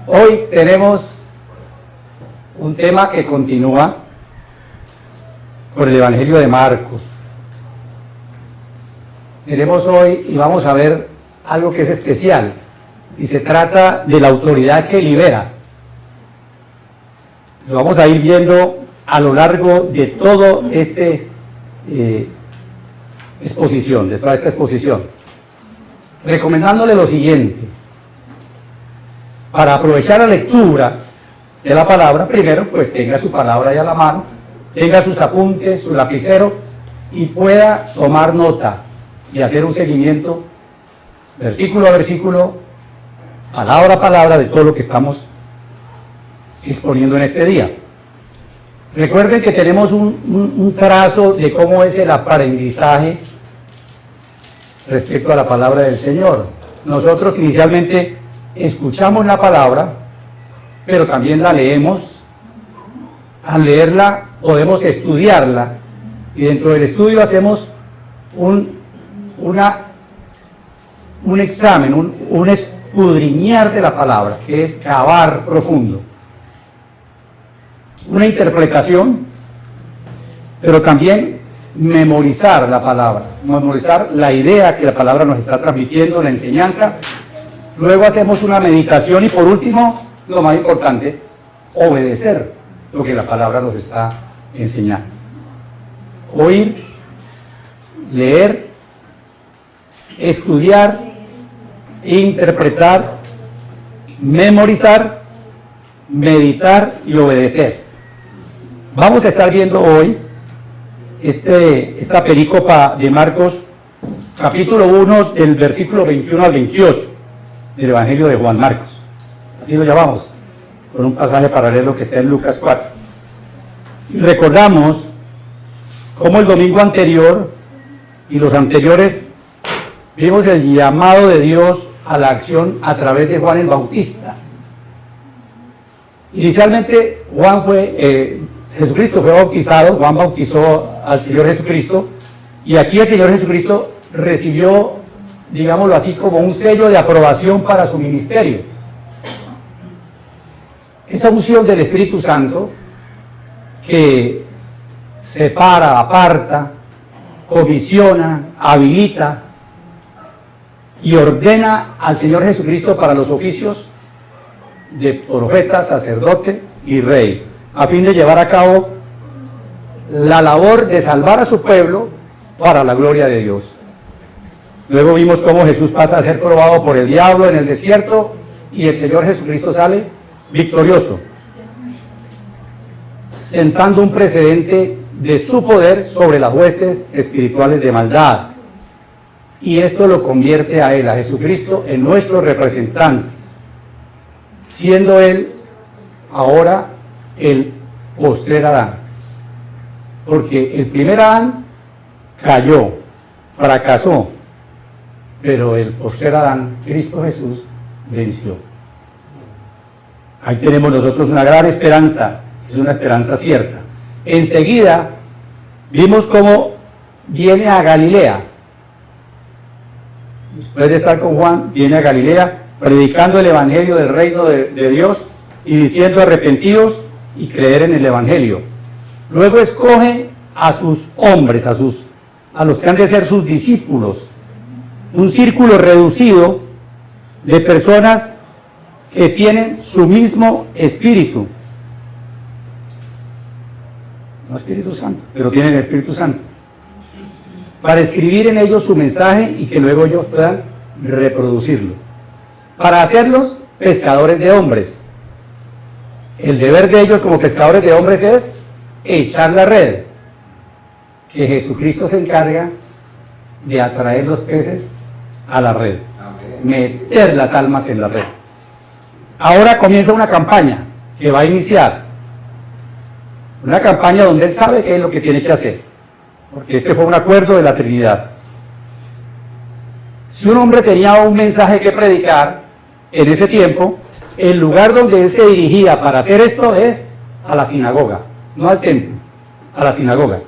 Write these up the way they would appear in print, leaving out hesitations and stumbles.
Hoy tenemos un tema que continúa con el Evangelio de Marcos. Tenemos hoy y vamos a ver algo que es especial y se trata de la autoridad que libera. Lo vamos a ir viendo a lo largo de todo de toda esta exposición, recomendándole lo siguiente. Para aprovechar la lectura de la palabra, primero pues tenga su palabra ahí a la mano, tenga sus apuntes, su lapicero y pueda tomar nota y hacer un seguimiento versículo a versículo, palabra a palabra de todo lo que estamos exponiendo en este día. Recuerden que tenemos un trazo de cómo es el aprendizaje respecto a la palabra del Señor. Nosotros inicialmente escuchamos la palabra, pero también la leemos. Al leerla podemos estudiarla y dentro del estudio hacemos un examen, un escudriñar de la palabra, que es cavar profundo, una interpretación, pero también memorizar la palabra, memorizar la idea que la palabra nos está transmitiendo, la enseñanza. Luego hacemos una meditación y por último, lo más importante, obedecer lo que la palabra nos está enseñando. Oír, leer, estudiar, interpretar, memorizar, meditar y obedecer. Vamos a estar viendo hoy esta perícopa de Marcos, capítulo 1, del versículo 21 al 28. Del Evangelio de Juan Marcos, así lo llamamos, con un pasaje paralelo que está en Lucas 4. Y recordamos cómo el domingo anterior y los anteriores vimos el llamado de Dios a la acción a través de Juan el Bautista. Inicialmente Jesucristo fue bautizado, Juan bautizó al Señor Jesucristo, y aquí el Señor Jesucristo recibió, digámoslo así, como un sello de aprobación para su ministerio. Esa unción del Espíritu Santo que separa, aparta, comisiona, habilita y ordena al Señor Jesucristo para los oficios de profeta, sacerdote y rey, a fin de llevar a cabo la labor de salvar a su pueblo para la gloria de Dios. Luego vimos cómo Jesús pasa a ser probado por el diablo en el desierto y el Señor Jesucristo sale victorioso, sentando un precedente de su poder sobre las huestes espirituales de maldad. Y esto lo convierte a Él, a Jesucristo, en nuestro representante, siendo Él ahora el postrer Adán. Porque el primer Adán cayó, fracasó, pero el postrer Adán, Cristo Jesús, venció. Ahí tenemos nosotros una gran esperanza, es una esperanza cierta. Enseguida vimos cómo viene a Galilea. Después de estar con Juan, viene a Galilea predicando el evangelio del reino de Dios y diciendo arrepentidos y creer en el evangelio. Luego escoge a sus hombres, a los que han de ser sus discípulos, un círculo reducido de personas que tienen su mismo espíritu, no Espíritu Santo, pero tienen el Espíritu Santo, para escribir en ellos su mensaje y que luego ellos puedan reproducirlo, para hacerlos pescadores de hombres. El deber de ellos como pescadores de hombres es echar la red, que Jesucristo se encarga de atraer los peces a la red, meter las almas en la red. Ahora comienza una campaña que va a iniciar, una campaña donde Él sabe qué es lo que tiene que hacer, porque este fue un acuerdo de la Trinidad. Si un hombre tenía un mensaje que predicar en ese tiempo, el lugar donde él se dirigía para hacer esto es a la sinagoga, no al templo, a la sinagoga.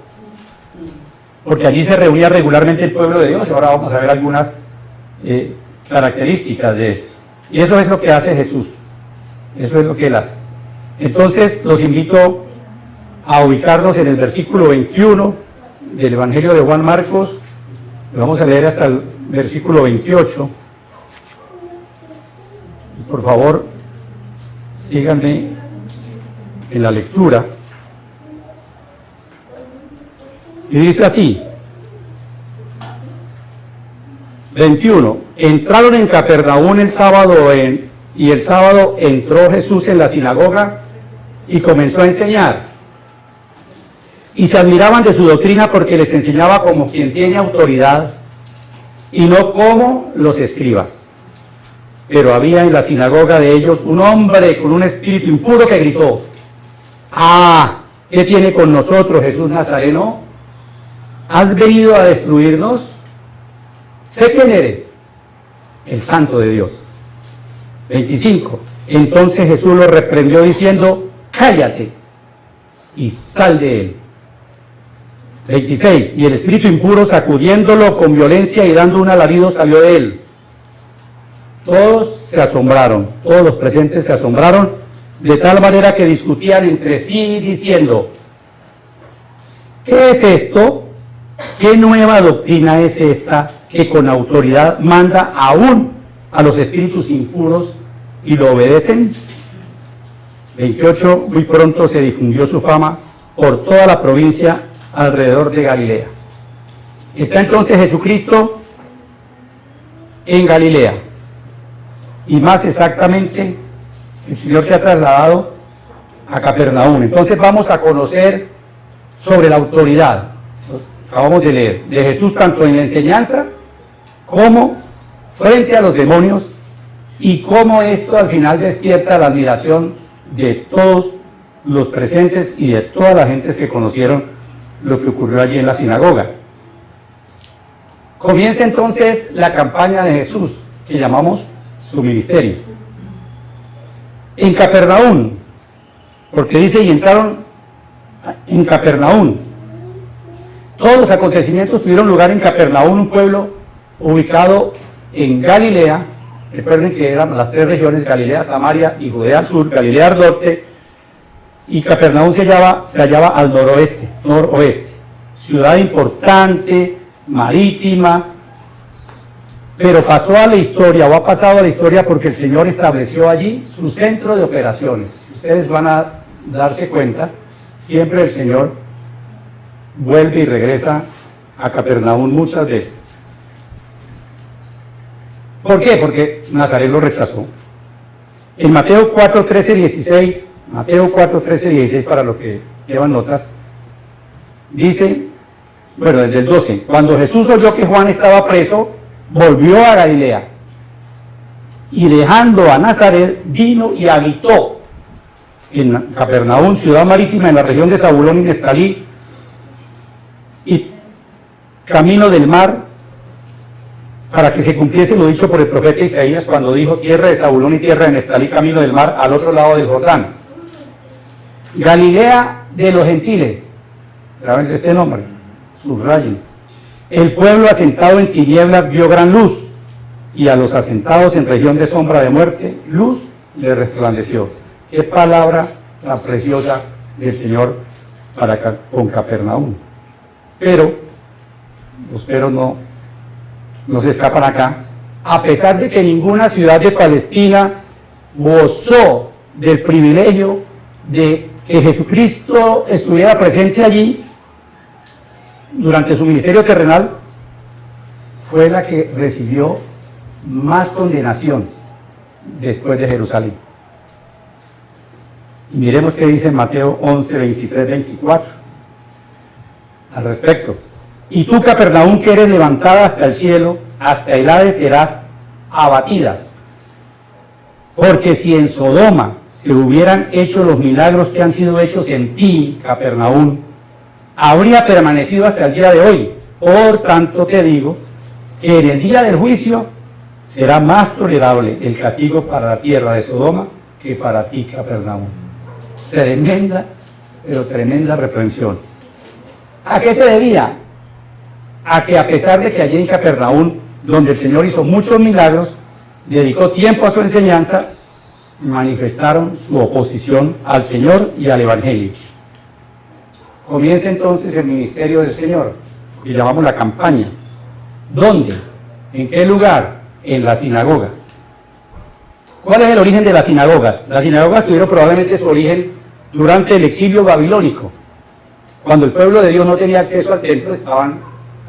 Porque allí se reunía regularmente el pueblo de Dios, y ahora vamos a ver algunas características de esto. Y eso es lo que hace Jesús, eso es lo que él hace. Entonces los invito a ubicarnos en el versículo 21 del Evangelio de Juan Marcos. Vamos a leer hasta el versículo 28. Por favor, síganme en la lectura. Y dice así, 21, entraron en Capernaum el sábado y el sábado entró Jesús en la sinagoga y comenzó a enseñar. Y se admiraban de su doctrina porque les enseñaba como quien tiene autoridad y no como los escribas. Pero había en la sinagoga de ellos un hombre con un espíritu impuro que gritó, ¡ah! ¿Qué tiene con nosotros Jesús Nazareno? ¿Has venido a destruirnos? Sé quién eres, el Santo de Dios. 25. Entonces Jesús lo reprendió diciendo, cállate y sal de él. 26. Y el espíritu impuro, sacudiéndolo con violencia y dando un alarido, salió de él. Todos se asombraron, todos los presentes se asombraron, de tal manera que discutían entre sí diciendo, ¿qué es esto? ¿Qué nueva doctrina es esta que con autoridad manda aún a los espíritus impuros y lo obedecen? 28. Muy pronto se difundió su fama por toda la provincia alrededor de Galilea. Está entonces Jesucristo en Galilea, y más exactamente el Señor se ha trasladado a Capernaum. Entonces vamos a conocer sobre la autoridad, acabamos de leer, de Jesús tanto en la enseñanza como frente a los demonios, y cómo esto al final despierta la admiración de todos los presentes y de todas las gentes que conocieron lo que ocurrió allí en la sinagoga. Comienza entonces la campaña de Jesús, que llamamos su ministerio. En Capernaum, porque dice, y entraron en Capernaum. Todos los acontecimientos tuvieron lugar en Capernaum, un pueblo ubicado en Galilea. Recuerden que eran las tres regiones, Galilea, Samaria y Judea al sur, Galilea al norte, y Capernaum se hallaba al noroeste, ciudad importante, marítima, pero pasó a la historia, o ha pasado a la historia porque el Señor estableció allí su centro de operaciones. Ustedes van a darse cuenta, siempre el Señor vuelve y regresa a Capernaum muchas veces. ¿Por qué? Porque Nazaret lo rechazó. En Mateo 4, 13, 16, Mateo 4, 13, 16, para los que llevan notas, dice, bueno, desde el 12, cuando Jesús oyó que Juan estaba preso, volvió a Galilea, y dejando a Nazaret, vino y habitó en Capernaum, ciudad marítima en la región de Zabulón y Neftalí, y camino del mar, para que se cumpliese lo dicho por el profeta Isaías cuando dijo, tierra de Zabulón y tierra de Neftalí, camino del mar, al otro lado del Jordán. Galilea de los gentiles, grábense este nombre, subrayen. El pueblo asentado en tinieblas vio gran luz, y a los asentados en región de sombra de muerte, luz le resplandeció. Qué palabra tan preciosa del Señor con Capernaum. Pero los peros no se escapan acá. A pesar de que ninguna ciudad de Palestina gozó del privilegio de que Jesucristo estuviera presente allí durante su ministerio terrenal, fue la que recibió más condenación después de Jerusalén. Y miremos qué dice Mateo 11, 23, 24 al respecto. Y tú, Capernaum, que eres levantada hasta el cielo, hasta el Hades serás abatida. Porque si en Sodoma se hubieran hecho los milagros que han sido hechos en ti, Capernaum, habría permanecido hasta el día de hoy. Por tanto te digo que en el día del juicio será más tolerable el castigo para la tierra de Sodoma que para ti, Capernaum. Tremenda, pero tremenda reprensión. ¿A qué se debía? A que a pesar de que allí en Capernaum, donde el Señor hizo muchos milagros, dedicó tiempo a su enseñanza, manifestaron su oposición al Señor y al Evangelio. Comienza entonces el ministerio del Señor, que llamamos la campaña. ¿Dónde? ¿En qué lugar? En la sinagoga. ¿Cuál es el origen de las sinagogas? Las sinagogas tuvieron probablemente su origen durante el exilio babilónico. Cuando el pueblo de Dios no tenía acceso al templo,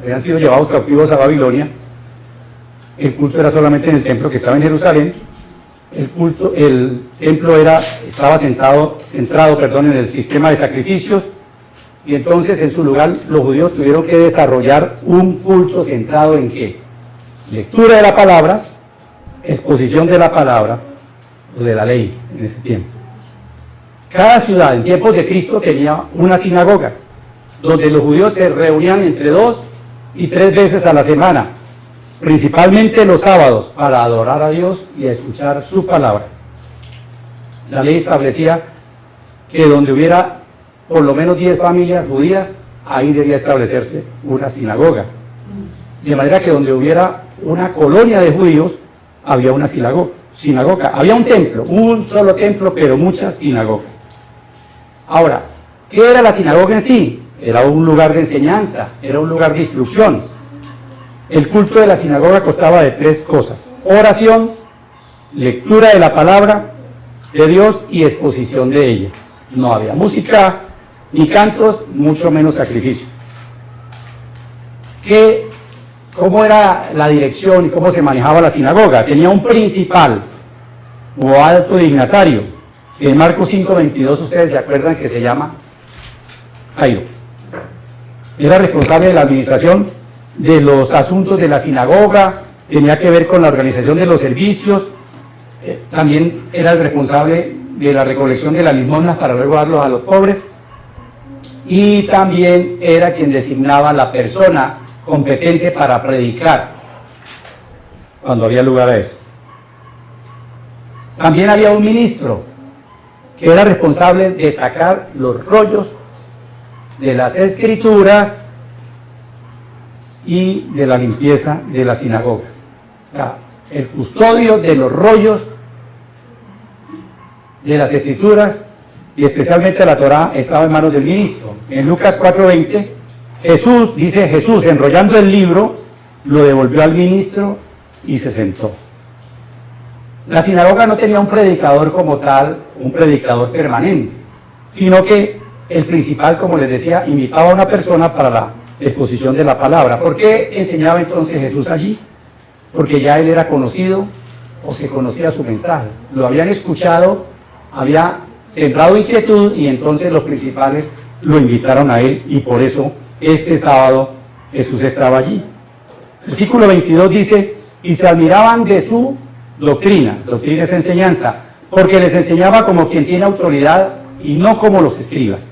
habían sido llevados cautivos a Babilonia. El culto era solamente en el templo que estaba en Jerusalén. El templo estaba centrado en el sistema de sacrificios, y entonces en su lugar los judíos tuvieron que desarrollar un culto centrado en ¿qué? Lectura de la palabra, exposición de la palabra o de la ley en ese tiempo. Cada ciudad en tiempos de Cristo tenía una sinagoga donde los judíos se reunían entre 2 y 3 veces a la semana, principalmente los sábados, para adorar a Dios y escuchar su palabra. La ley establecía que donde hubiera por lo menos 10 familias judías, ahí debía establecerse una sinagoga. De manera que donde hubiera una colonia de judíos, había una sinagoga. Había un templo, un solo templo, pero muchas sinagogas. Ahora, ¿qué era la sinagoga en sí? Era un lugar de enseñanza, era un lugar de instrucción. El culto de la sinagoga constaba de 3 cosas: oración, lectura de la palabra de Dios y exposición de ella. No había música, ni cantos, mucho menos sacrificio. ¿Cómo era la dirección y cómo se manejaba la sinagoga? Tenía un principal o alto dignatario, que en Marcos 5:22 ustedes se acuerdan que se llama Jairo. Era responsable de la administración de los asuntos de la sinagoga, tenía que ver con la organización de los servicios, también era el responsable de la recolección de las limosnas para luego darlos a los pobres, y también era quien designaba la persona competente para predicar cuando había lugar a eso. También había un ministro que era responsable de sacar los rollos de las escrituras y de la limpieza de la sinagoga. O sea, el custodio de los rollos de las escrituras y especialmente la Torá estaba en manos del ministro. En Lucas 4:20, Jesús, enrollando el libro, lo devolvió al ministro y se sentó. La sinagoga no tenía un predicador como tal, un predicador permanente, sino que el principal, como les decía, invitaba a una persona para la exposición de la palabra. ¿Por qué enseñaba entonces Jesús allí? Porque ya él era conocido o se conocía su mensaje. Lo habían escuchado, había sembrado inquietud y entonces los principales lo invitaron a él y por eso este sábado Jesús estaba allí. Versículo 22 dice: y se admiraban de su doctrina es enseñanza, porque les enseñaba como quien tiene autoridad y no como los escribas.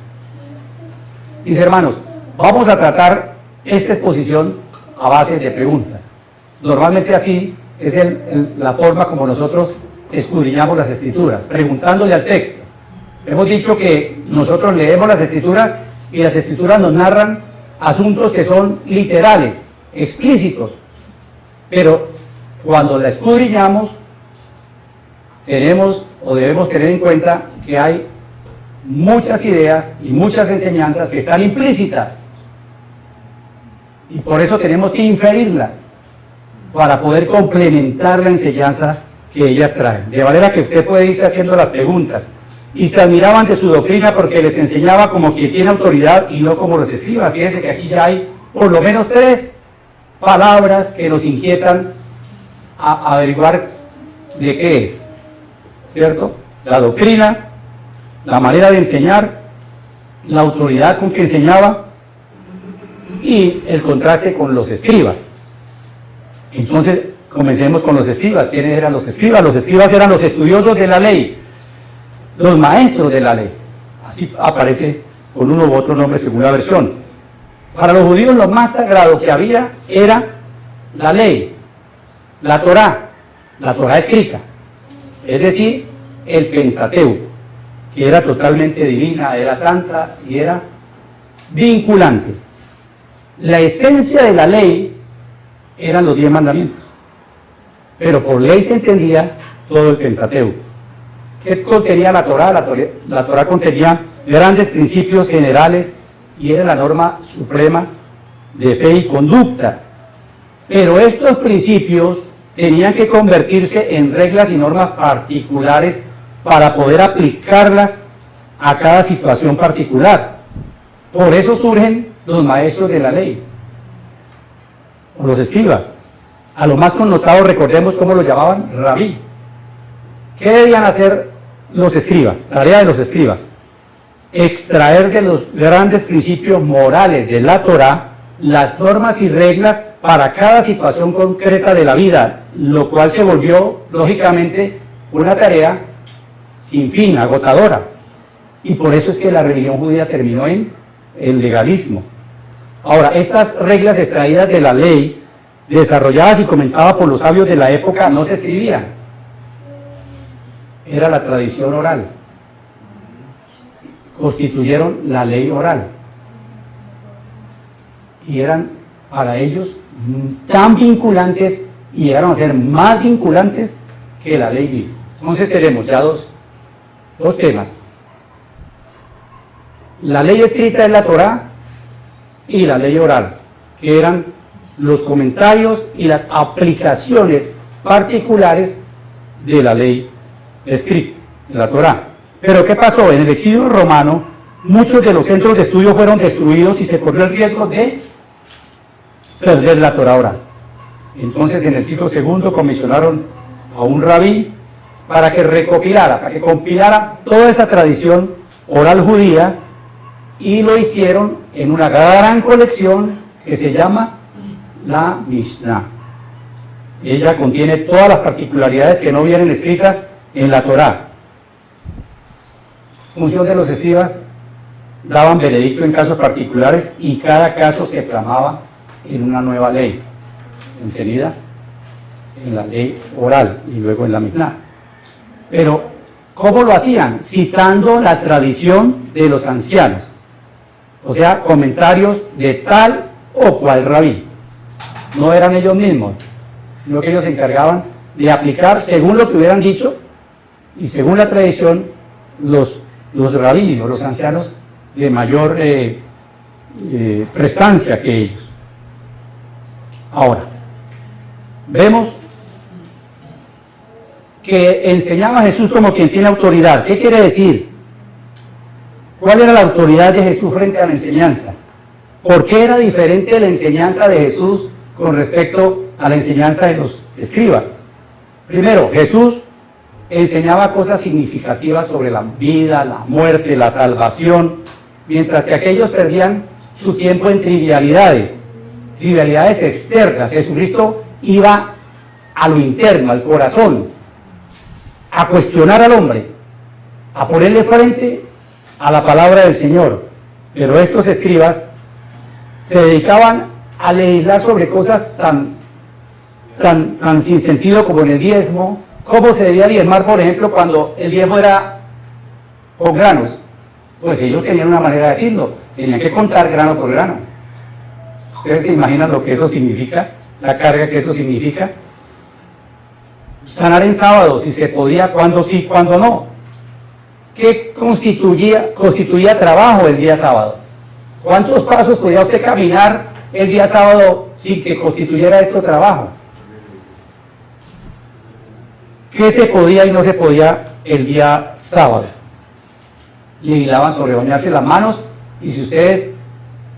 Dice, hermanos, vamos a tratar esta exposición a base de preguntas. Normalmente así es la forma como nosotros escudriñamos las escrituras, preguntándole al texto. Hemos dicho que nosotros leemos las escrituras y las escrituras nos narran asuntos que son literales, explícitos, pero cuando la escudriñamos debemos tener en cuenta que hay muchas ideas y muchas enseñanzas que están implícitas y por eso tenemos que inferirlas para poder complementar la enseñanza que ellas traen. De manera que usted puede irse haciendo las preguntas. Y se admiraban de su doctrina porque les enseñaba como quien tiene autoridad y no como los escribas. Fíjense que aquí ya hay por lo menos 3 palabras que nos inquietan a averiguar de qué es, ¿cierto? La doctrina, la manera de enseñar, la autoridad con que enseñaba y el contraste con los escribas. Entonces, comencemos con los escribas. ¿Quiénes eran los escribas? Los escribas eran los estudiosos de la ley, los maestros de la ley. Así aparece con uno u otro nombre según la versión. Para los judíos lo más sagrado que había era la ley, la Torá escrita, es decir, el Pentateuco, que era totalmente divina, era santa y era vinculante. La esencia de la ley eran los 10 mandamientos, pero por ley se entendía todo el Pentateuco. ¿Qué contenía la Torá? La Torá contenía grandes principios generales y era la norma suprema de fe y conducta. Pero estos principios tenían que convertirse en reglas y normas particulares para poder aplicarlas a cada situación particular. Por eso surgen los maestros de la ley, o los escribas. A lo más connotado, recordemos cómo los llamaban, rabí. ¿Qué debían hacer los escribas? Tarea de los escribas: extraer de los grandes principios morales de la Torá las normas y reglas para cada situación concreta de la vida, lo cual se volvió, lógicamente, una tarea sin fin, agotadora. Y por eso es que la religión judía terminó en el legalismo. Ahora, estas reglas extraídas de la ley, desarrolladas y comentadas por los sabios de la época, no se escribían. Era la tradición oral. Constituyeron la ley oral. Y eran para ellos tan vinculantes y llegaron a ser más vinculantes que la ley misma. Entonces tenemos ya dos temas. La ley escrita es la Torá y la ley oral, que eran los comentarios y las aplicaciones particulares de la ley escrita, de la Torá. Pero ¿qué pasó? En el exilio romano, muchos de los centros de estudio fueron destruidos y se corrió el riesgo de perder la Torá oral. Entonces, en el siglo II comisionaron a un rabí para que recopilara, para que compilara toda esa tradición oral judía, y lo hicieron en una gran colección que se llama la Mishnah. Ella contiene todas las particularidades que no vienen escritas en la Torá. Función de los escribas: daban veredicto en casos particulares y cada caso se plasmaba en una nueva ley, contenida en la ley oral y luego en la Mishnah. Pero, ¿cómo lo hacían? Citando la tradición de los ancianos, o sea, comentarios de tal o cual rabí. No eran ellos mismos, sino que ellos se encargaban de aplicar según lo que hubieran dicho y según la tradición los rabinos, los ancianos de mayor prestancia que ellos. Ahora, vemos que enseñaba a Jesús como quien tiene autoridad. ¿Qué quiere decir? ¿Cuál era la autoridad de Jesús frente a la enseñanza? ¿Por qué era diferente la enseñanza de Jesús con respecto a la enseñanza de los escribas? Primero, Jesús enseñaba cosas significativas sobre la vida, la muerte, la salvación, mientras que aquellos perdían su tiempo en trivialidades externas. Jesucristo iba a lo interno, al corazón, a cuestionar al hombre, a ponerle frente a la palabra del Señor. Pero estos escribas se dedicaban a legislar sobre cosas tan sin sentido como en el diezmo. ¿Cómo se debía diezmar, por ejemplo, cuando el diezmo era con granos? Pues ellos tenían una manera de decirlo, tenían que contar grano por grano. ¿Ustedes se imaginan lo que eso significa? La carga que eso significa. Sanar en sábado, si se podía, cuándo sí, cuándo no. ¿Qué constituía trabajo el día sábado? ¿Cuántos pasos podía usted caminar el día sábado sin que constituyera esto trabajo? ¿Qué se podía y no se podía el día sábado? Legislaban sobre bañarse las manos, y si ustedes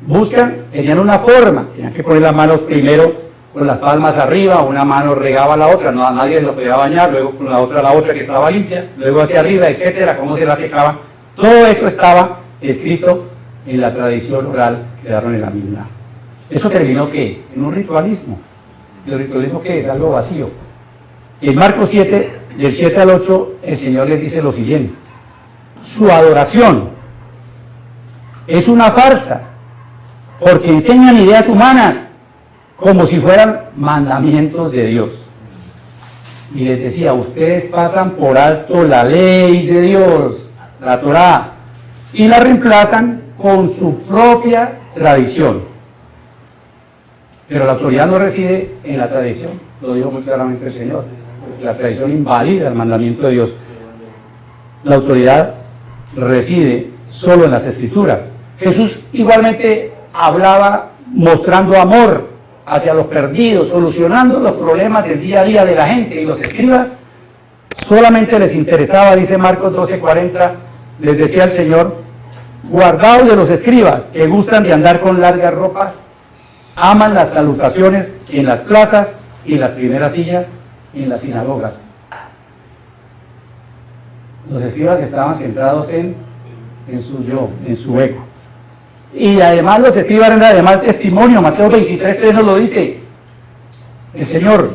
buscan, tenían una forma, tenían que poner las manos primero con las palmas arriba, una mano regaba la otra, no, nadie se lo podía bañar, luego con la otra que estaba limpia, luego hacia arriba, etcétera, cómo se la secaba. Todo eso estaba escrito en la tradición oral que daron en la Mishnah. ¿Eso terminó qué? En un ritualismo. ¿El ritualismo qué es? Algo vacío. En Marcos 7, del 7 al 8, el Señor les dice lo siguiente: su adoración es una farsa, porque enseñan ideas humanas como si fueran mandamientos de Dios. Y les decía, ustedes pasan por alto la ley de Dios, la Torá, y la reemplazan con su propia tradición. Pero la autoridad no reside en la tradición, lo dijo muy claramente el Señor. La tradición invalida el mandamiento de Dios. La autoridad reside solo en las Escrituras. Jesús igualmente hablaba mostrando amor hacia los perdidos, solucionando los problemas del día a día de la gente. Y los escribas solamente les interesaba, dice Marcos 12:40, les decía el Señor, guardaos de los escribas que gustan de andar con largas ropas, aman las salutaciones en las plazas y las primeras sillas en las sinagogas. Los escribas estaban centrados en su yo, en su ego. Y además los escribas eran además testimonio. Mateo 23:3 nos lo dice el Señor.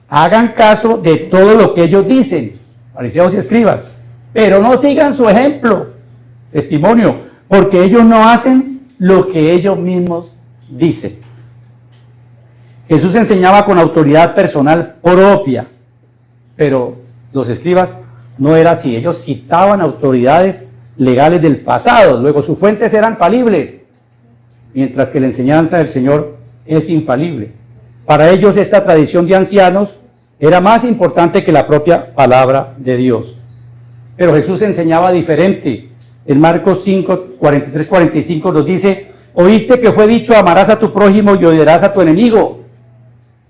Hagan caso de todo lo que ellos dicen, fariseos y escribas, pero no sigan su ejemplo, testimonio, porque ellos no hacen lo que ellos mismos dicen. Jesús enseñaba con autoridad personal propia, pero los escribas no era así. Ellos citaban autoridades legales del pasado, luego sus fuentes eran falibles, mientras que la enseñanza del Señor es infalible. Para ellos esta tradición de ancianos era más importante que la propia palabra de Dios. Pero Jesús enseñaba diferente. En Marcos 5:43-45 nos dice, oíste que fue dicho, amarás a tu prójimo y odiarás a tu enemigo.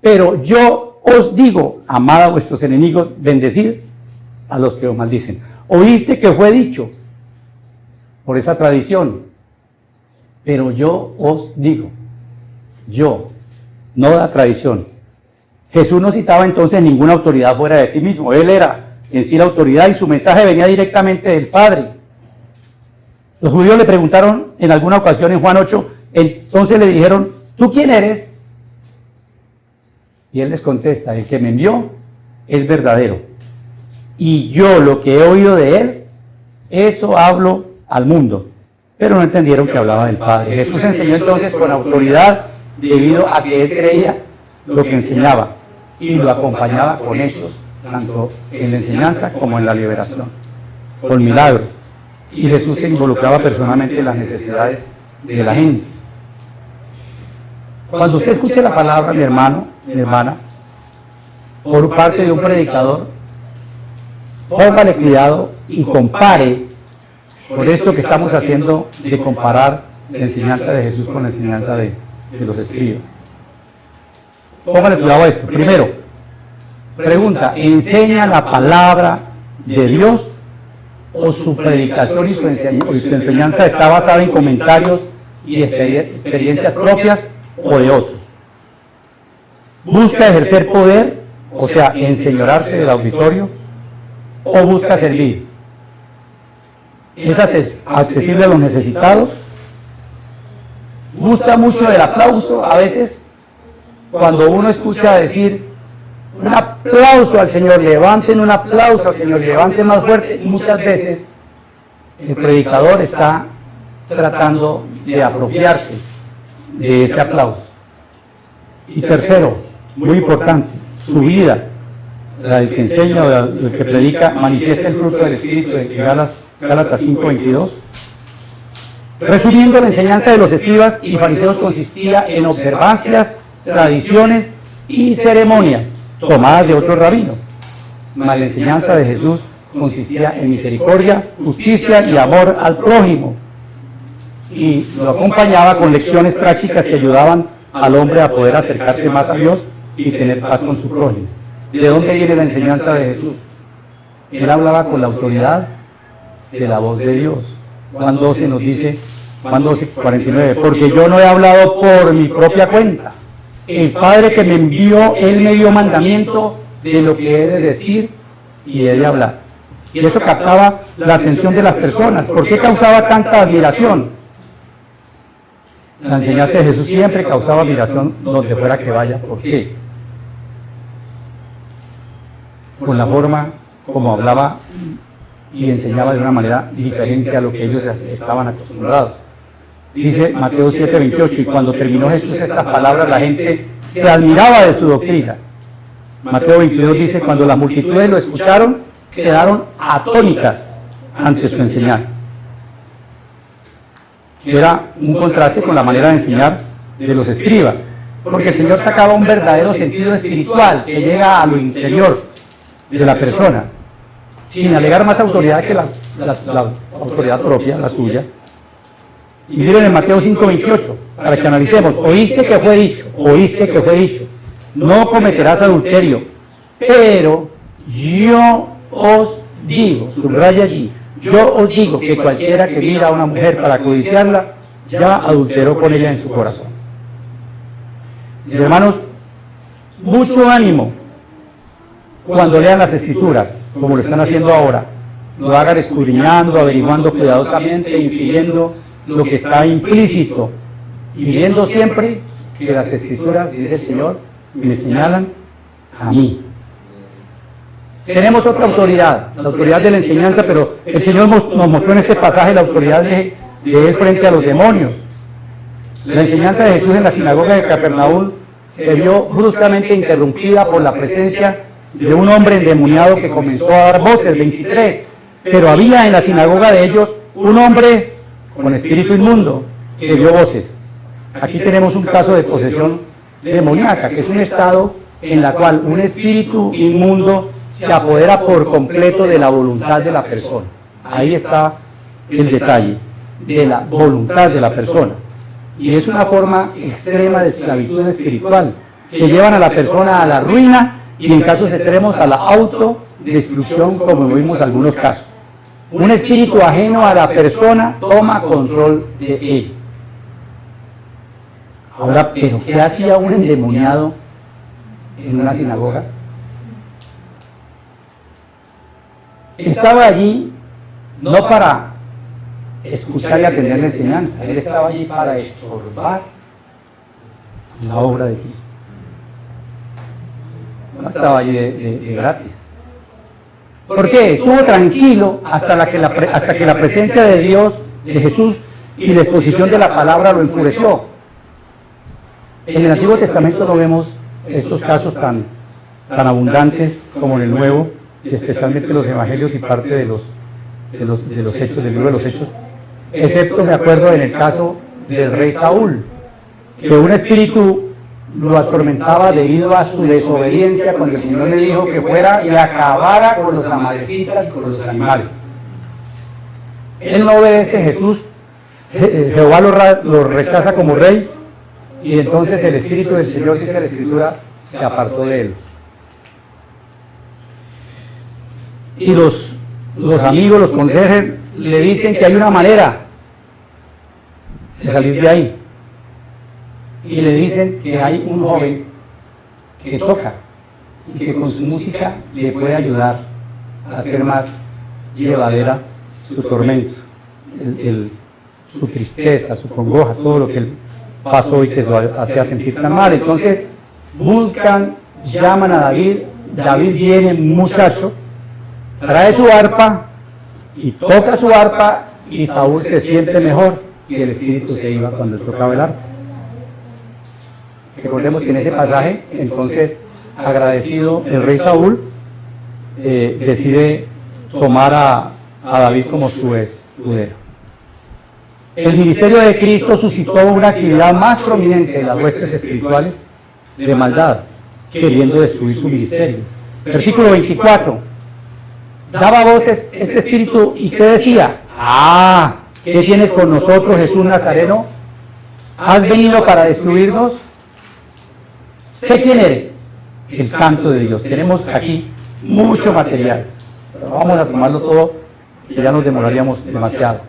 Pero yo os digo, amad a vuestros enemigos, bendecid a los que os maldicen. Oíste que fue dicho por esa tradición, pero yo os digo, yo, no la tradición. Jesús no citaba entonces ninguna autoridad fuera de sí mismo. Él era en sí la autoridad y su mensaje venía directamente del Padre. Los judíos le preguntaron en alguna ocasión en Juan 8, entonces le dijeron, ¿tú quién eres? Y él les contesta, el que me envió es verdadero. Y yo lo que he oído de él, eso hablo al mundo. Pero no entendieron que hablaba del Padre. Jesús enseñó entonces con autoridad debido a que él creía lo que enseñaba y lo acompañaba con hechos, tanto en la enseñanza como en la liberación, con milagros. Y Jesús se involucraba personalmente en las necesidades de la gente. Cuando usted escuche la palabra, mi hermano, mi hermana, por parte de un predicador, póngale cuidado y compare, por esto que estamos haciendo de comparar la enseñanza de Jesús con la enseñanza de los escribas. Póngale cuidado a esto. Primero, pregunta, ¿enseña la palabra de Dios o su predicación y su enseñanza está basada en comentarios y experiencias propias o de otros? ¿Busca ejercer poder, o sea, enseñorarse del auditorio, o busca servir? ¿Es accesible a los necesitados? ¿Busca mucho el aplauso? A veces, cuando uno escucha decir un aplauso al Señor, levanten un aplauso al Señor, levanten más fuerte, muchas veces el predicador está tratando de apropiarse de ese aplauso. Y tercero, muy importante, su vida, la del que enseña o del que predica, manifiesta el fruto del Espíritu de Gálatas 5:22. Resumiendo, la enseñanza de los escribas y fariseos consistía en observancias, tradiciones y ceremonias tomadas de otros rabinos. Mas la enseñanza de Jesús consistía en misericordia, justicia y amor al prójimo. Y lo acompañaba con lecciones prácticas que ayudaban al hombre a poder acercarse más a Dios y tener paz con su prójimo. ¿De dónde viene la enseñanza de Jesús? Él hablaba con la autoridad de la voz de Dios. Juan 12 nos dice, Juan 12:49, porque yo no he hablado por mi propia cuenta. El Padre que me envió, Él me dio mandamiento de lo que he de decir y he de hablar. Y eso captaba la atención de las personas. ¿Por qué causaba tanta admiración? La enseñanza de Jesús siempre causaba admiración donde fuera que vaya. ¿Por qué? Con la forma como hablaba y enseñaba de una manera diferente a lo que ellos estaban acostumbrados. Dice Mateo 7:28, y cuando terminó Jesús estas palabras, la gente se admiraba de su doctrina. Mateo 22 dice, cuando las multitudes lo escucharon, quedaron atónitas ante su enseñanza. Era un contraste con la manera de enseñar de los escribas, porque el Señor sacaba un verdadero sentido espiritual que llega a lo interior de la persona, sin alegar más autoridad que la autoridad propia, la suya. Y miren en Mateo 5:28, para que analicemos, oíste que fue dicho, no cometerás adulterio, pero yo os digo, subraya allí, yo os digo que cualquiera que mira a una mujer para codiciarla, ya adulteró con ella en su corazón. Mis hermanos, mucho ánimo cuando lean las Escrituras, como lo están haciendo ahora. Lo hagan escudriñando, averiguando cuidadosamente, infiriendo lo que está implícito y viendo siempre que las Escrituras, dice el Señor, me señalan a mí. Tenemos otra autoridad, la autoridad de la enseñanza, pero el Señor nos mostró en este pasaje la autoridad de Él frente a los demonios. La enseñanza de Jesús en la sinagoga de Capernaum se vio bruscamente interrumpida por la presencia de un hombre endemoniado que comenzó a dar voces, 23. Pero había en la sinagoga de ellos un hombre con espíritu inmundo que dio voces. Aquí tenemos un caso de posesión demoníaca, que es un estado en la cual un espíritu inmundo se apodera por completo de la voluntad de la persona. Ahí está el detalle, de la voluntad de la persona. Y es una forma extrema de esclavitud espiritual, que llevan a la persona a la ruina y en casos extremos a la autodestrucción, como vimos en algunos casos. Un espíritu ajeno a la persona toma control de él. Ahora, ¿pero qué hacía un endemoniado en una sinagoga? Estaba allí no para escuchar y atender la enseñanza, él estaba allí para estorbar la obra de Cristo. No estaba allí de gratis. ¿Por qué? Estuvo tranquilo hasta que la presencia de Dios, de Jesús y la exposición de la palabra lo enfureció. En el Antiguo Testamento no vemos estos casos tan abundantes como en el Nuevo, y especialmente los Evangelios y parte de los Hechos, del libro de los Hechos, excepto me acuerdo en el caso del rey Saúl, que un espíritu lo atormentaba debido a su desobediencia cuando el Señor le dijo que fuera y acabara con los amalecitas y con los animales. Él no obedece a Jesús, Jehová lo rechaza como rey, y entonces el Espíritu del Señor, dice la Escritura, se apartó de él. Y los amigos, los consejeros, le dicen que hay una manera de salir de ahí. Y le dicen que hay un joven que toca y que con su música le puede ayudar a hacer más llevadera su tormento, su tristeza, su congoja, todo lo que él pasó y que lo hacía sentir tan mal. Entonces buscan, llaman a David, David viene, un muchacho, trae su arpa y toca su arpa y Saúl se siente mejor y el espíritu se iba cuando él tocaba el arpa. Recordemos que en ese pasaje, entonces, agradecido, el rey Saúl decide tomar a David como su escudero. El ministerio de Cristo suscitó una actividad más prominente de las huestes espirituales de maldad, queriendo destruir su ministerio. Versículo 24. Daba voces este espíritu y ¿qué decía? ¿Qué tienes con nosotros, Jesús Nazareno? ¿Has venido para destruirnos? Sé quién eres, el Santo de Dios. Tenemos aquí mucho material, pero vamos a tomarlo todo, que ya nos demoraríamos demasiado.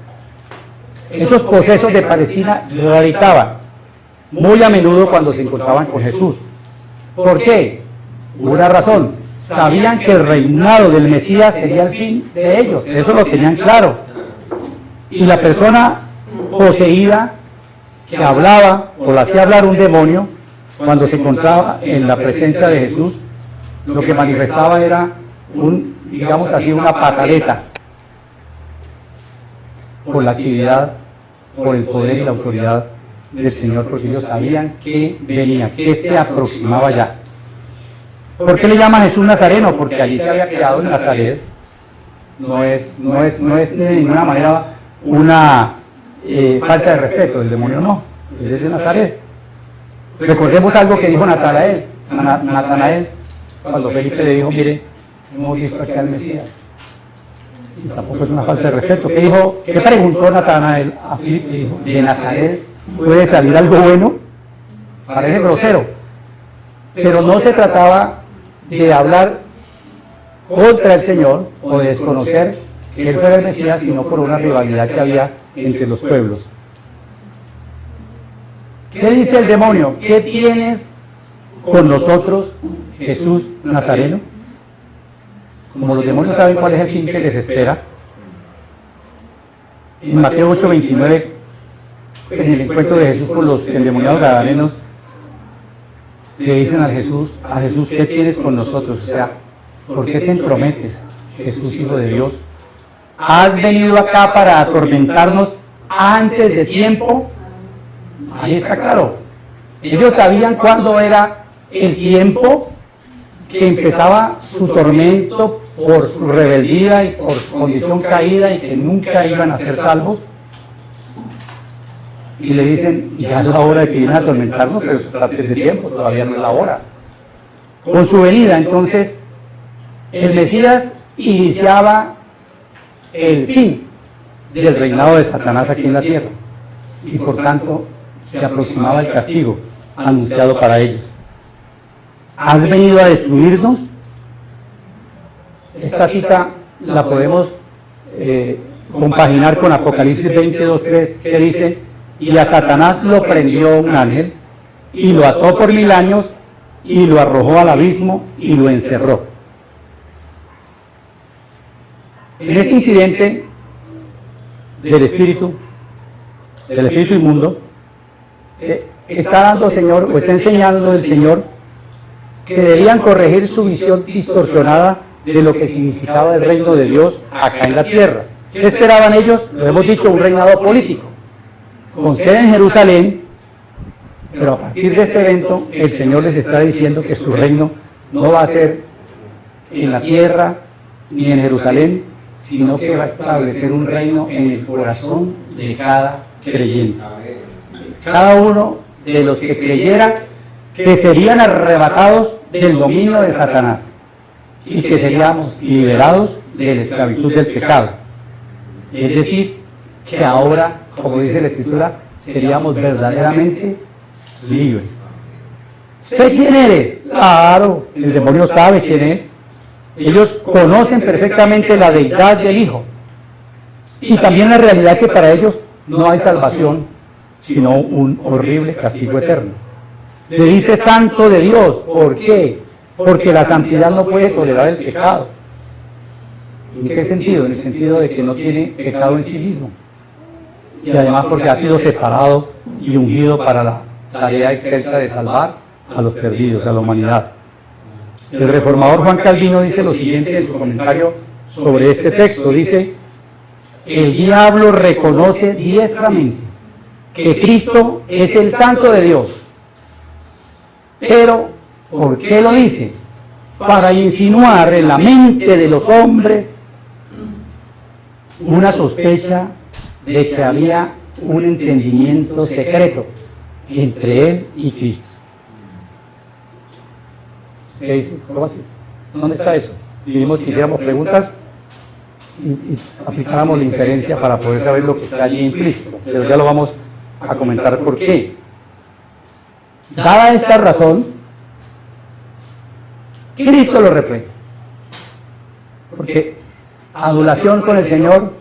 Esos procesos de Palestina radicaba muy a menudo cuando se encontraban con Jesús. ¿Por qué? Una razón. Sabían que el reinado del Mesías sería el fin de ellos. Eso lo tenían claro. Y la persona poseída que hablaba o la hacía hablar un demonio, cuando se encontraba en la presencia de Jesús, lo que manifestaba era digamos así, una pataleta por la actividad por el poder y la autoridad del Señor, porque ellos sabían que venía, que se aproximaba ya. ¿Por qué le llama Jesús Nazareno? Porque allí se había quedado en Nazaret. No es de ninguna manera una falta de respeto, el demonio no, él es de Nazaret. Recordemos algo que dijo Natanael, cuando Felipe le dijo, mire, hemos visto aquí al Mesías. Y tampoco es una falta de respeto. ¿Qué preguntó Natanael a Felipe? Dijo, ¿de Nazaret puede salir algo bueno? Parece grosero. Pero no se trataba de hablar contra el Señor o de desconocer que él fuera el Mesías, sino por una rivalidad que había entre los pueblos. ¿Qué dice el demonio? ¿Qué tienes con nosotros, Jesús Nazareno? Como los demonios saben cuál es el fin que les espera, en Mateo 8:29, en el encuentro de Jesús con los endemoniados gadarenos, le dicen a Jesús, ¿qué tienes con nosotros? O sea, ¿por qué te entrometes, Jesús, Hijo de Dios? ¿Has venido acá para atormentarnos antes de tiempo? Ahí está claro. Ellos sabían cuándo era el tiempo que empezaba su tormento por su rebeldía y por su condición caída y que nunca iban a ser salvos. Y le dicen, ya es la hora de que vienen a atormentarnos, pero está antes de tiempo, todavía no es la hora. Con su venida, entonces, el Mesías iniciaba el fin del reinado de Satanás aquí en la tierra. Y por tanto, se aproximaba el castigo anunciado para ellos. ¿Has venido a destruirnos? Esta cita la podemos compaginar con Apocalipsis 22:3, que dice, y a Satanás lo prendió un ángel, y lo ató por 1000 años, y lo arrojó al abismo, y lo encerró. En este incidente del espíritu inmundo, está dando Señor, o está enseñando el Señor, que debían corregir su visión distorsionada de lo que significaba el reino de Dios acá en la tierra. ¿Qué esperaban ellos? Lo hemos dicho, un reinado político, con sede en Jerusalén, pero a partir de este evento, el Señor les está diciendo que su reino no va a ser en la tierra ni en Jerusalén, sino que va a establecer un reino en el corazón de cada creyente. Cada uno de los que creyeran que serían arrebatados del dominio de Satanás y que seríamos liberados de la esclavitud del pecado. Es decir, que ahora, como dice la Escritura, seríamos verdaderamente libres. ¿Sé quién eres? Claro, el demonio sabe quién es. Ellos conocen perfectamente la deidad del Hijo y también la realidad que para ellos no hay salvación, sino un horrible castigo eterno. Le dice santo de Dios. ¿Por qué? Porque la santidad no puede tolerar el pecado. ¿En qué sentido? En el sentido de que no tiene pecado en sí mismo. Y además porque ha sido separado y ungido para la tarea excelsa de salvar a los perdidos, a la humanidad. El reformador Juan Calvino dice lo siguiente en su comentario sobre este texto. Dice, el diablo reconoce diestramente que Cristo es el Santo de Dios. Pero, ¿por qué lo dice? Para insinuar en la mente de los hombres una sospecha de que había un entendimiento secreto entre él y Cristo. ¿Qué dice? ¿Cómo así? ¿Dónde está eso? Dijimos que hiciéramos preguntas y aplicáramos la inferencia para poder saber lo que está allí implícito, pero ya lo vamos a comentar por qué. Dada esta razón, Cristo lo reprende. Porque adulación con el Señor,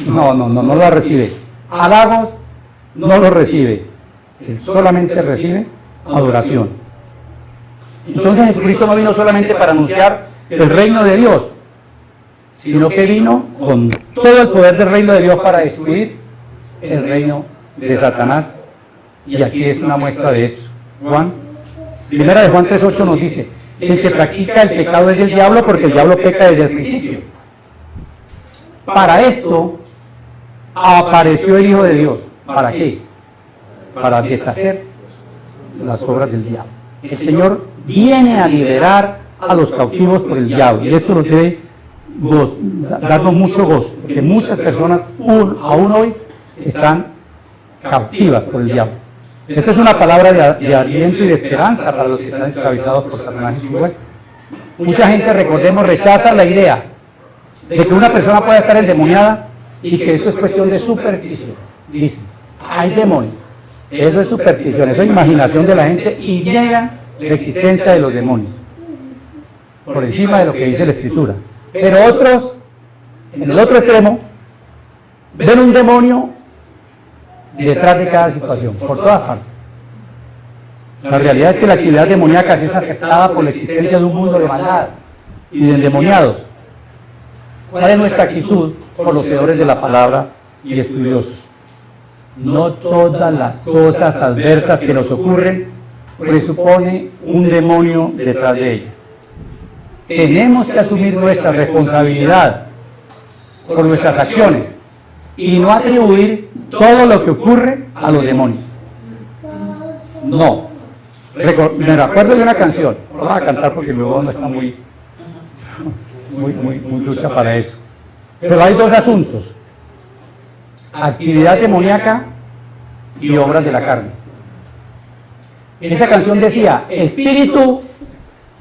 no la recibe. Halagos, no lo recibe. Él solamente recibe adoración. Entonces Jesucristo no vino solamente para anunciar el reino de Dios, sino que vino con todo el poder del reino de Dios para destruir el reino de Satanás. Y aquí es una muestra de eso. Primera de Juan 3:8 nos dice, el que practica el pecado es del diablo, porque el diablo peca desde el principio. Para esto apareció el Hijo de Dios, ¿Para qué? Para deshacer las obras del diablo. El Señor viene a liberar a los cautivos por el diablo, y esto nos debe darnos mucho gozo, porque muchas personas aún hoy están cautivas por el diablo. Esta es una palabra de aliento y de esperanza para los que están esclavizados por Satanás y su hueste. Mucha gente, recordemos, rechaza la idea de que una persona pueda estar endemoniada y que eso es cuestión de superstición. Dicen, hay demonios. Eso es superstición, eso es imaginación de la gente, y niegan la existencia de los demonios por encima de lo que dice la Escritura. Pero otros, en el otro extremo, ven un demonio detrás de cada situación, por todas partes. La realidad es que la actividad demoníaca es aceptada por la existencia de un mundo de maldad y de endemoniados. ¿Cuál es nuestra actitud conocedores de la palabra y estudiosos? No todas las cosas adversas que nos ocurren presupone un demonio detrás de ellas. Tenemos que asumir nuestra responsabilidad por nuestras acciones y no atribuir todo lo que ocurre a los demonios. No. Me acuerdo de una canción, no la voy a cantar porque mi voz no está muy lucha para eso. Pero hay dos asuntos: actividad demoníaca y obras de la carne. Esa canción decía: espíritu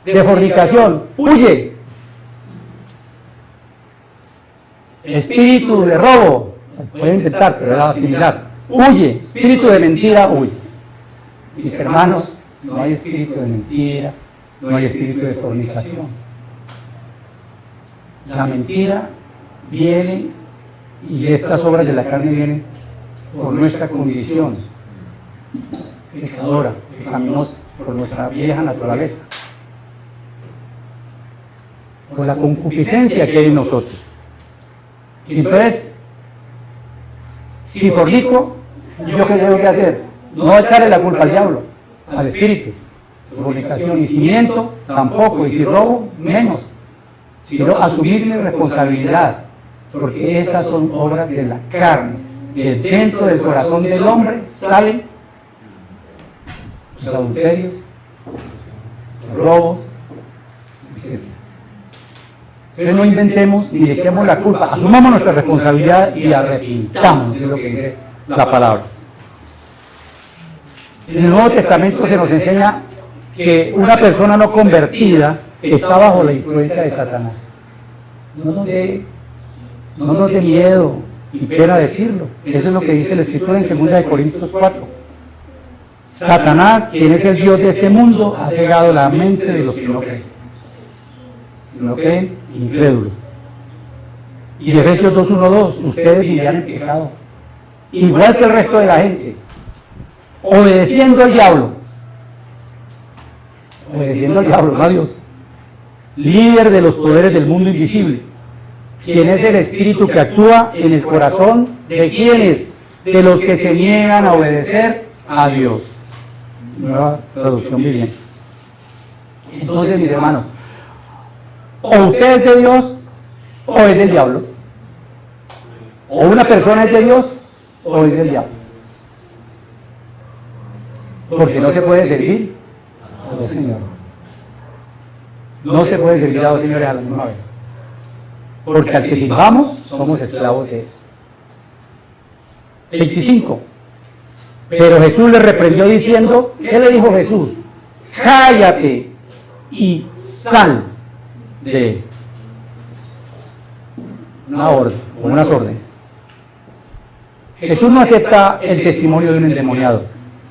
de fornicación, huye. Espíritu de robo, pueden intentar, pero era similar, huye. Espíritu de mentira, huye. Mis hermanos, no hay espíritu de mentira, no hay espíritu de fornicación. La mentira viene, y estas obras de la carne vienen por nuestra condición pecadora, pecaminosa, por nuestra vieja naturaleza, por la concupiscencia que hay en nosotros. Y entonces, si fornico, ¿yo qué tengo que hacer? No echarle la culpa al diablo, al espíritu. Fornicación, y si miento, tampoco, y si robo, menos, sino asumir mi responsabilidad, porque esas son obras de la carne. De dentro del corazón del hombre salen los adulterios, los robos, etc. Entonces no inventemos ni echemos la culpa, asumamos nuestra responsabilidad y arrepintamos, es lo que dice la palabra. En el Nuevo Testamento se nos enseña que una persona no convertida está bajo la influencia de Satanás. No nos dé miedo y pena decirlo. Eso es lo que dice la Escritura en 2 Corintios 4. Satanás, quien es el Dios de este mundo, ha cegado la mente de los que no creen. No creen, incrédulos. Y Efesios 2:1-2, ustedes vivían en pecado, igual que el resto de la gente, obedeciendo al diablo, no a Dios, líder de los poderes del mundo invisible, quien es el espíritu que actúa en el corazón de quienes, de los que se niegan a obedecer a Dios. Nueva traducción viviente. Entonces, mis hermanos, o usted es de Dios o es del diablo. O una persona es de Dios o es del diablo. Porque no se puede servir a dos señores. No se puede servir a dos señores a la misma vez. Porque al que sirvamos somos esclavos de él. 25. Pero Jesús le reprendió diciendo, ¿qué le dijo Jesús? Cállate y sal de él. Una orden, unas órdenes. Jesús no acepta el testimonio de un endemoniado,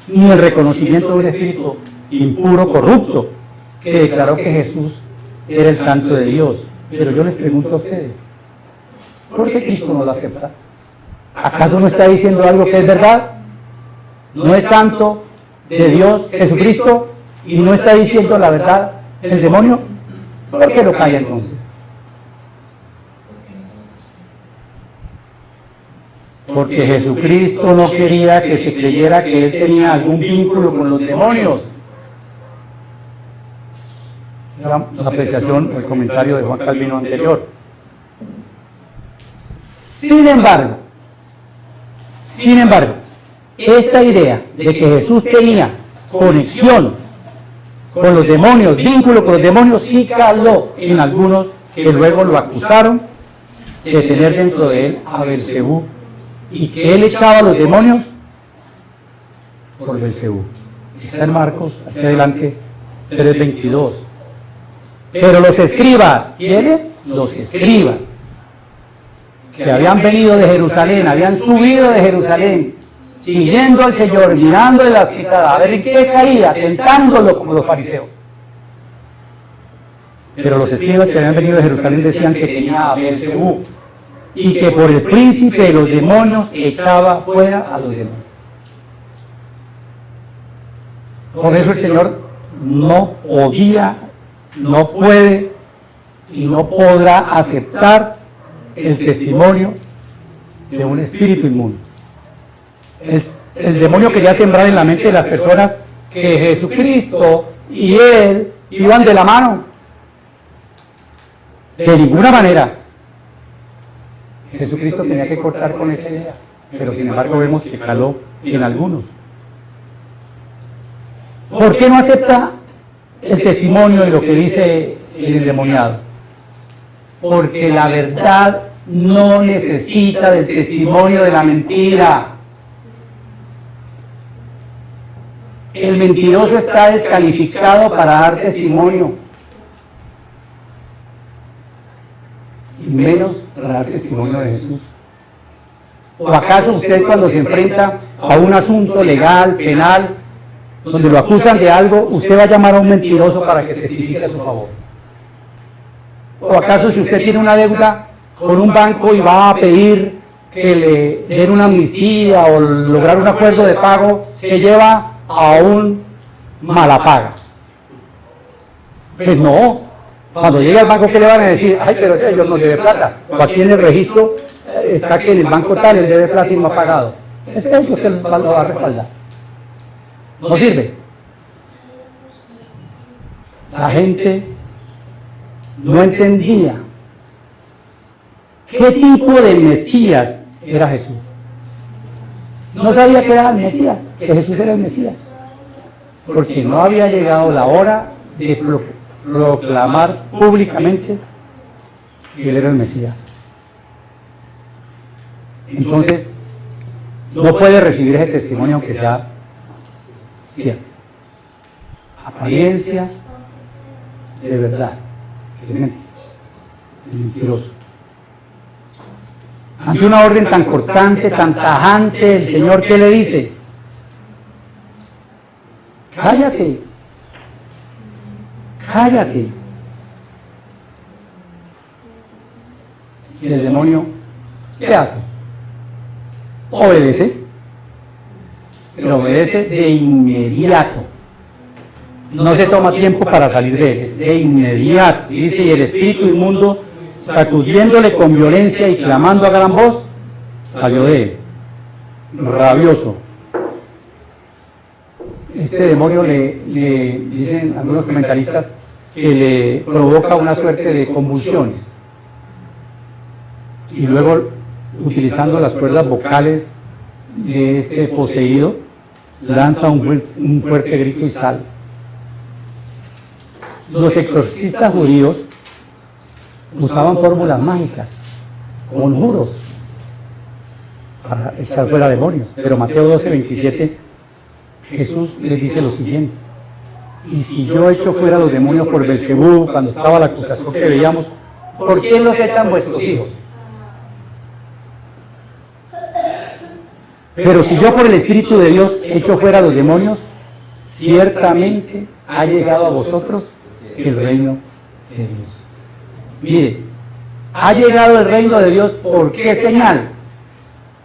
ni el reconocimiento de un espíritu impuro, corrupto, que declaró que Jesús era el santo de Dios. Pero yo les pregunto a ustedes, ¿por qué Cristo no lo acepta? ¿Acaso no está diciendo algo que es verdad? ¿No es santo de Dios Jesucristo y no está diciendo la verdad el demonio? ¿Por qué lo calla entonces? Porque Jesucristo no quería que se creyera que él tenía algún vínculo con los demonios. La apreciación o el comentario de Juan Calvino anterior. Sin embargo, esta idea de que Jesús tenía conexión con los demonios, vínculo con los demonios, sí caló en algunos que luego lo acusaron de tener dentro de él a Belcebú y que él echaba a los demonios por Belcebú. Está en Marcos, aquí adelante, 3:22. Pero los escribas, ¿quiénes? Los escribas, que habían venido de Jerusalén, habían subido de Jerusalén, siguiendo al Señor, mirando de la pisada, a ver en qué caía, tentándolo como los fariseos. Pero los escribas que habían venido de Jerusalén decían que tenía a Belcebú y que por el príncipe de los demonios echaba fuera a los demonios. Por eso el Señor no podía, no puede y no podrá aceptar el testimonio de un espíritu inmundo. El demonio quería sembrar en la mente de las personas que Jesucristo y él iban de la mano. De ninguna manera. Jesucristo tenía que cortar con esa idea, pero sin embargo vemos que caló en algunos. ¿Por qué no acepta el testimonio de lo que dice el endemoniado? Porque la verdad no necesita del testimonio de la mentira. El mentiroso está descalificado para dar testimonio. Y menos para dar testimonio de Jesús. ¿O acaso usted cuando se enfrenta a un asunto legal, penal, donde lo acusan de algo, usted va a llamar a un mentiroso para que testifique a su favor? ¿O acaso si usted tiene una deuda con un banco y va a pedir que le den una amnistía o lograr un acuerdo de pago, se lleva a un malapaga? Pues no. Cuando llegue al banco, ¿qué le van a decir? Ay, pero ese señor no debe plata. O aquí en el registro está que en el banco tal él debe plata y no ha pagado. Ese es el que lo va a respaldar. No sirve. La gente no entendía qué tipo de Mesías era Jesús. No sabía que era el Mesías, que Jesús era el Mesías. Porque no había llegado la hora de proclamar públicamente que él era el Mesías. Entonces, no puede recibir ese testimonio aunque sea cierto. Apariencia de verdad, que es mentira, es mentiroso. Ante una orden tan cortante, tan tajante, el Señor, ¿qué le dice? Cállate. Cállate. Y el demonio, ¿qué hace? Obedece, pero obedece de inmediato. No se toma tiempo para salir de él, es de inmediato. Dice, y el espíritu inmundo, sacudiéndole con violencia y clamando a gran voz, salió de él, rabioso. Este demonio le dicen algunos comentaristas que le provoca una suerte de convulsiones. Y luego, utilizando las cuerdas vocales de este poseído, lanza un fuerte grito y sale. Los exorcistas judíos usaban fórmulas mágicas, conjuros, para echar fuera demonios. Pero Mateo 12:27, Jesús les dice lo siguiente: y si yo echo fuera los demonios por Belcebú, cuando estaba la acusación que veíamos, ¿por quién los echan vuestros hijos? Pero si yo por el Espíritu de Dios echo fuera los demonios, ciertamente ha llegado a vosotros el reino de Dios. Mire, ha llegado el reino de Dios, ¿por qué señal?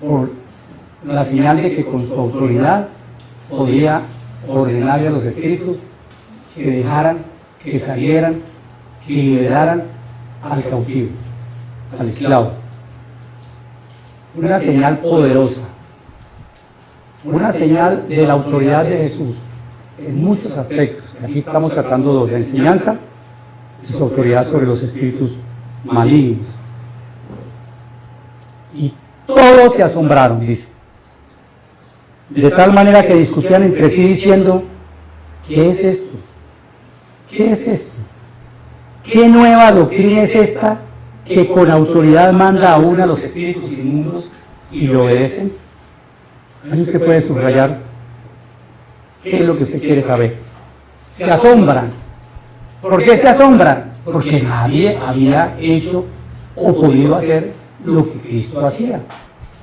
Por la señal de que con su autoridad podía ordenarle a los espíritus que dejaran, que salieran, que liberaran al cautivo, al esclavo. Una señal poderosa, una señal de la autoridad de Jesús en muchos aspectos. Aquí estamos tratando de la enseñanza y su autoridad sobre los espíritus malignos. Y todos se asombraron, dice. de tal manera que discutían entre sí diciendo, ¿qué es esto? ¿Qué es esto? ¿Qué nueva doctrina es esta que con autoridad manda aún a los espíritus inmundos y le obedecen? Ahí usted puede subrayar qué es lo que usted quiere saber. Se asombran. ¿Por qué se asombran? Porque nadie había hecho o podido hacer lo que Cristo hacía.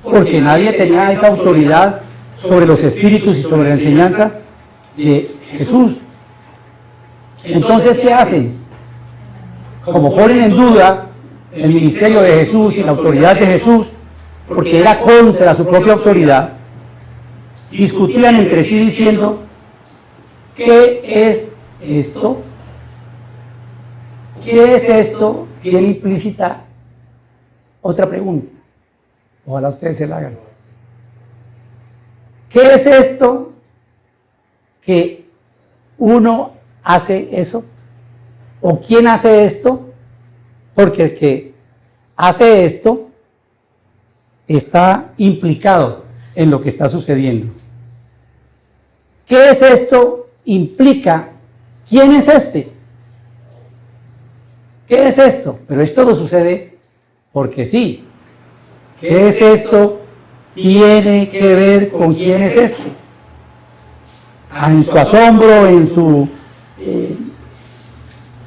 Porque nadie tenía esa autoridad sobre los espíritus y sobre la enseñanza de Jesús. Entonces, ¿qué hacen? Como ponen en duda el ministerio de Jesús y la autoridad de Jesús, porque era contra su propia autoridad, discutían entre sí diciendo, ¿qué es esto? ¿Qué es esto? Tiene implícita otra pregunta. Ojalá ustedes se la hagan. ¿Qué es esto que uno hace eso? ¿O quién hace esto? Porque el que hace esto está implicado en lo que está sucediendo. ¿Qué es esto? Implica, ¿quién es este? ¿Qué es esto? Pero esto no sucede porque sí. ¿Qué es esto? Tiene que ver con quién es esto. En su asombro, en su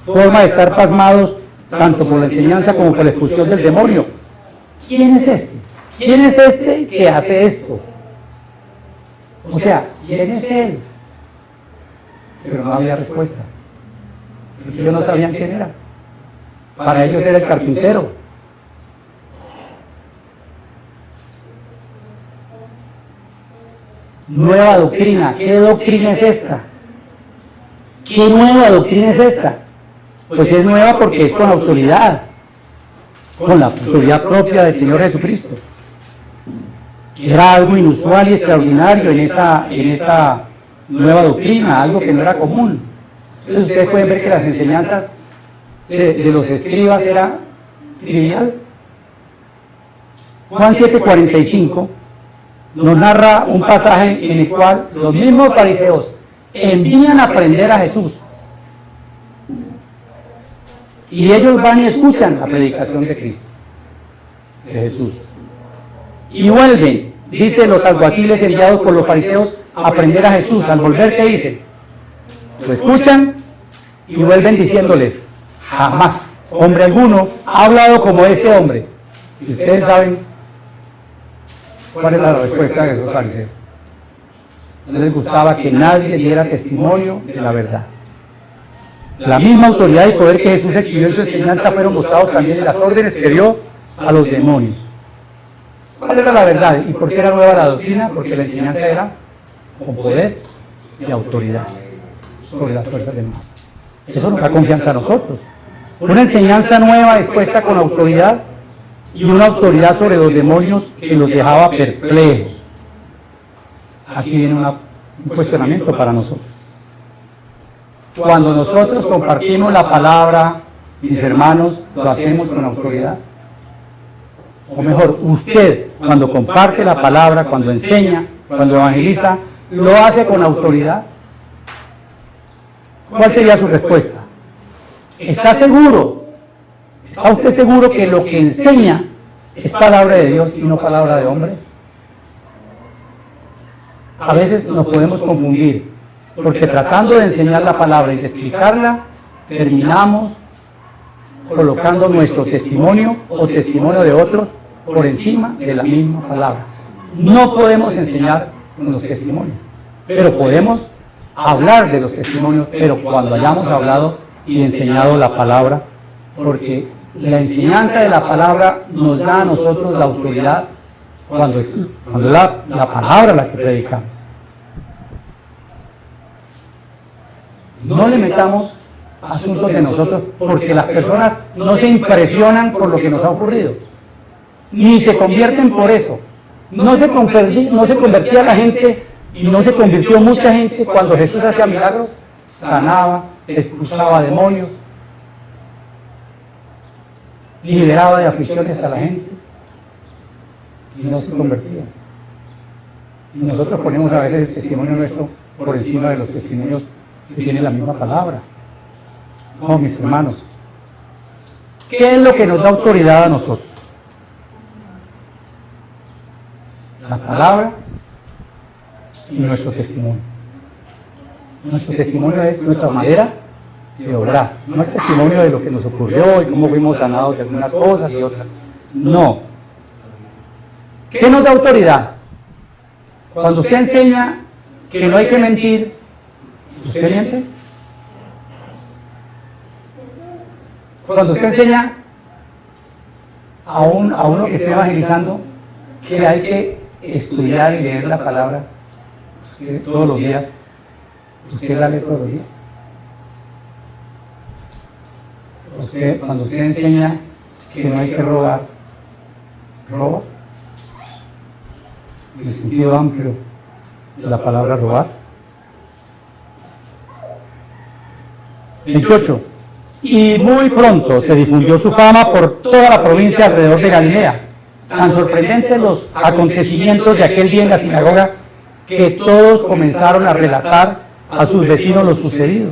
forma de estar pasmados, tanto por la enseñanza como por la expulsión del demonio. ¿Quién es este? ¿Quién es este que hace esto? O sea, ¿quién es él? Pero no había respuesta. Porque ellos no sabían quién era. Para ellos era el carpintero. Nueva doctrina. ¿Qué doctrina es esta? ¿Qué nueva doctrina es esta? Pues es nueva porque es con autoridad. Con la autoridad propia del Señor Jesucristo. Era algo inusual y extraordinario en esa nueva doctrina, algo que no era común. Entonces ustedes pueden ver que las enseñanzas de los escribas era trivial. Juan 7:45 nos narra un pasaje en el cual los mismos fariseos envían a aprender a Jesús. Y ellos van y escuchan la predicación de Cristo, de Jesús. Y vuelven, dicen los alguaciles enviados por los fariseos, a aprender a Jesús. Al volver, ¿qué dicen? Lo escuchan y vuelven diciéndoles, jamás hombre alguno ha hablado como este hombre. Y ustedes saben cuál es la respuesta de esos fariseos. No les gustaba que nadie diera testimonio de la verdad. La misma autoridad y poder que Jesús exhibió en su enseñanza fueron mostrados también en las órdenes que dio a los demonios. ¿Cuál era la verdad? ¿Y por qué era nueva la doctrina? Porque la enseñanza era con poder y autoridad sobre las fuerzas del mal. Eso nos da confianza a nosotros. Una enseñanza nueva expuesta con autoridad y una autoridad sobre los demonios que los dejaba perplejos. Aquí viene un cuestionamiento para nosotros. Cuando nosotros compartimos la palabra, mis hermanos, lo hacemos con autoridad. O mejor, usted cuando comparte la palabra, cuando enseña, cuando evangeliza, lo hace con autoridad. ¿Cuál sería su respuesta? ¿Está seguro? ¿Está usted seguro que lo que enseña es palabra de Dios y no palabra de hombre? A veces nos podemos confundir, porque tratando de enseñar la palabra y de explicarla, terminamos colocando nuestro testimonio o testimonio de otros por encima de la misma palabra. No podemos enseñar con los testimonios, pero podemos hablar de los testimonios, pero cuando hayamos hablado y enseñado la palabra, porque la enseñanza de la palabra nos da a nosotros la autoridad cuando es la palabra la que predicamos. No le metamos asuntos de nosotros, porque las personas no se impresionan por lo que nos ha ocurrido, ni se convierten por eso. No se convertía la gente y no se convirtió mucha gente cuando Jesús hacía milagros, sanaba, expulsaba demonios, liberaba de aflicciones a la gente y no se convertía. Nosotros ponemos a veces el testimonio nuestro por encima de los testimonios que tiene la misma palabra. No, mis hermanos. ¿Qué es lo que nos da autoridad a nosotros? La palabra y nuestro testimonio. Nuestro testimonio es nuestra manera de obrar. No es testimonio de lo que nos ocurrió y cómo fuimos sanados de algunas cosas y otras. No. ¿Qué nos da autoridad? Cuando usted enseña que no hay que mentir, ¿usted miente? Cuando usted enseña a uno que esté evangelizando que hay que estudiar y leer la palabra usted, todos los días, ¿usted la lee todos los días? Cuando usted enseña que no hay que robar, ¿roba? En el sentido amplio de la palabra robar. 28. Y muy pronto se difundió su fama por toda la provincia alrededor de Galilea. Tan sorprendentes los acontecimientos de aquel día en la sinagoga que todos comenzaron a relatar a sus vecinos lo sucedido.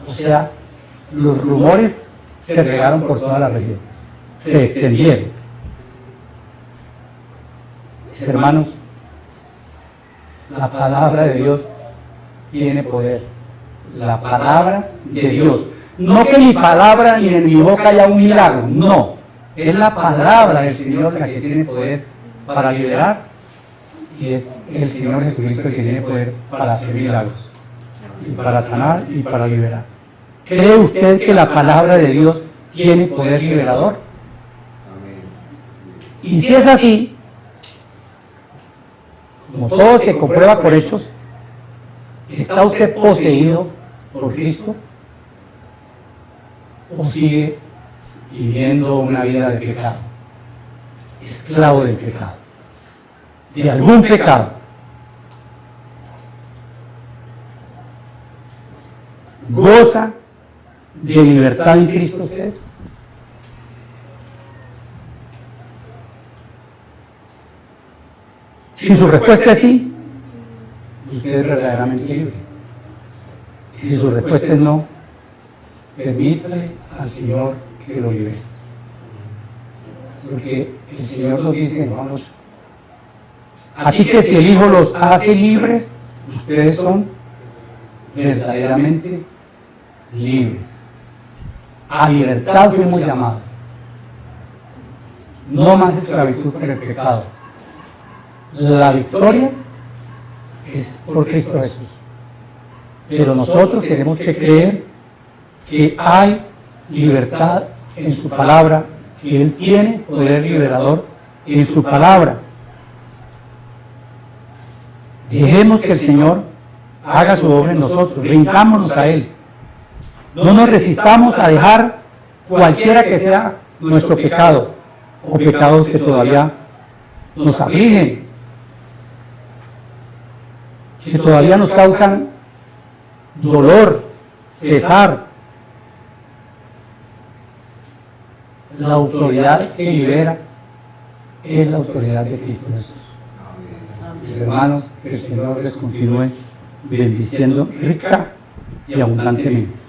O sea, los rumores se regaron por toda la región, se extendieron. Mis hermanos, la palabra de Dios tiene poder. La palabra de Dios. No que mi palabra ni en mi boca haya un milagro, no. Es la palabra del Señor la que tiene poder para liberar, y es el Señor Jesucristo el que tiene poder para hacer milagros, y para sanar y para liberar. ¿Cree usted que la palabra de Dios tiene poder liberador? Y si es así, como todo se comprueba por hechos, ¿está usted poseído por Cristo? ¿O sigue viviendo una vida de pecado? Esclavo del pecado, de algún pecado. ¿Goza de libertad en Cristo usted? Si su respuesta es sí, usted es verdaderamente libre. Y si su respuesta es no, permítale al Señor que lo libere. Porque el Señor nos dice, hermanos, así que si el Hijo los hace libres, ustedes son verdaderamente libres. A libertad fuimos llamados. No más esclavitud por el pecado. La victoria es por Cristo Jesús. Pero nosotros tenemos que creer que hay libertad en su palabra, que Él tiene poder liberador en su palabra. Dejemos que el Señor haga su obra en nosotros, rindámonos a Él. No nos resistamos a dejar cualquiera que sea nuestro pecado, o pecados que todavía nos afligen, que todavía nos causan dolor, pesar. La autoridad que libera es la autoridad de Cristo Jesús. Mis hermanos, que el Señor les continúe bendiciendo rica y abundantemente.